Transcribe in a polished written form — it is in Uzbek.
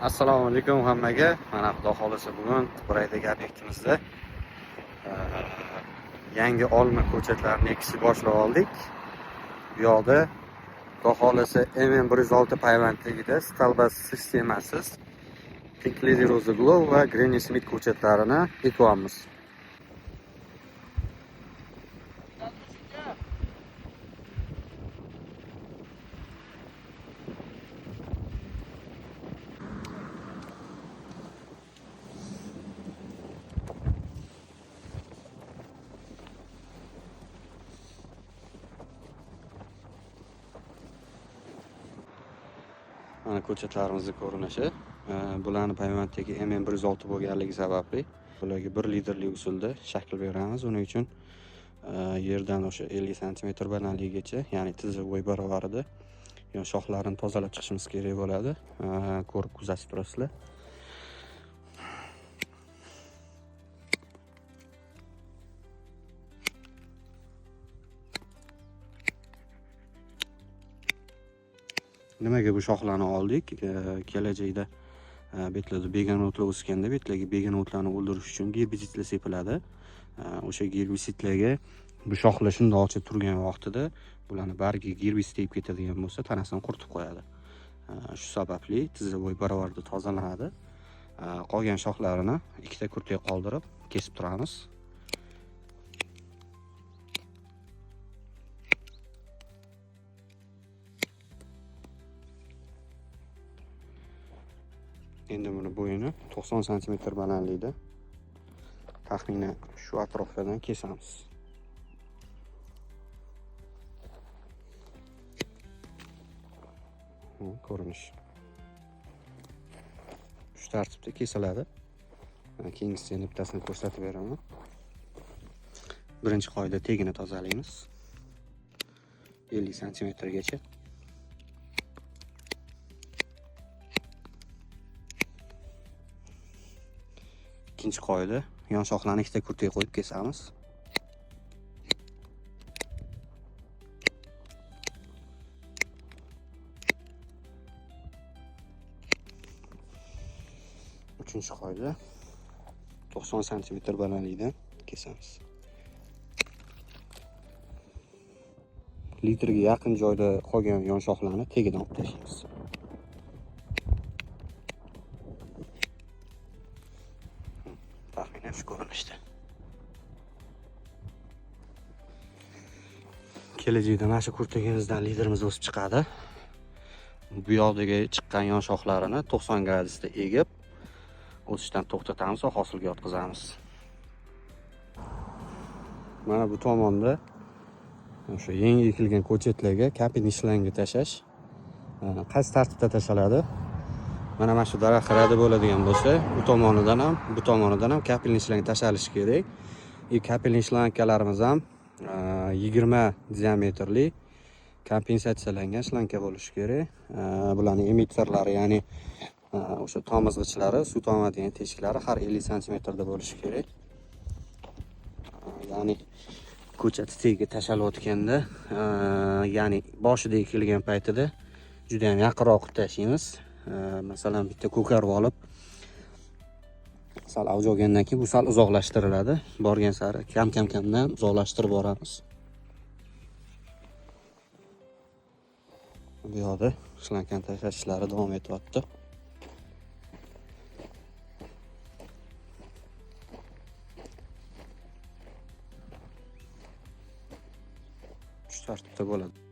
Assalomu alaykum hammaga. Mana Xudo xolisa bugun Qibiraydagi obyektimizda yangi olma ko'chatlarini ekishni boshlab oldik. Bu yoqda Xudo xolisa MM106 payvandligida stalbas sistemasiz Pink Lady Rose Glow va Granny Smith ko'chatlarini ekyapmiz. Mana ko'chatlarimizning ko'rinishi. Bularni payvanddagi MM106 bo'lganligi sababli bularga 1 litrli usulda shakl beramiz. Uning uchun yerdan o'sha 50 sm balandligigacha, ya'ni tizi bo'y barobarida shoxlarini tozalab chiqishimiz kerak bo'ladi. Ko'rib kuzatib turasizlar. Nimaga bu shoxlarni oldik? Kelajakda betlarda begonotlar o'sganda betlarga begonotlarni o'ldirish uchun gerbitsidlar sepiladi. O'sha gerbitsidlarga bu shoxlar shundoqcha turgan vaqtida bularni bariga gerbitsid tegib ketadigan bo'lsa, tanasini quritib qo'yadi. Shu sababli tizi bo'y barobarida tozalanadi. Qolgan shoxlarini ikkita kurtga qoldirib kesib turamiz. Endi buni bo'yini 90 sm balandlikda taxminan shu atroflardan kesamiz. Ko'rinish shu tartibda kesiladi. Keyingisini bittasini ko'rsatib beraman. Birinchi qoida tegini tozalaymiz. 50 sm gacha. Ikkinchi qoida, yon shoxlarni ikkita kurtga qo'yib kesamiz. Uchinchi qoida, 90 sm balandlikdan kesamiz. Litrga yaqin joyda qolgan yon shoxlarni tagidan olib tashlaymiz. Taxminan shu ko'rinishda. Kelajakda mana shu kurtagimizdan liderimiz o'sib chiqadi. Bu yoqdagi chiqqan yon shoxlarini 90 gradusda egib, o'sishdan to'xtatamiz va hosilga yotqizamiz. Mana bu tomonda o'sha yangi ekilgan ko'chatlarga kapelin shlangni tashlash qaysi tartibda tashlanadi? Mana shu daraxt radi bo'ladigan bo'lsa, bu tomonidan ham kapelin shlang tashlanishi kerak. Kapelin shlangkalarimiz ham 20 diametrli kompensatsiyalangan shlangka bo'lishi kerak. Bularning emitterlari, ya'ni o'sha tomizg'ichlari, suv tomadigan teshiklari har 50 sm da bo'lishi kerak. Ya'ni ko'chat tagiga tashlalayotganda, ya'ni boshida ekilgan paytida juda ham yaqinroq tashlaymiz. Masalan, bitta ko'karib olib, sal avj olgandan keyin bu sal uzoqlashtiriladi. Borgan sari kam-kamdan uzoqlashtirib boramiz. Bu yoqda shlankani tashlash ishlari davom etyapti. Shu tartibda bo'ladi.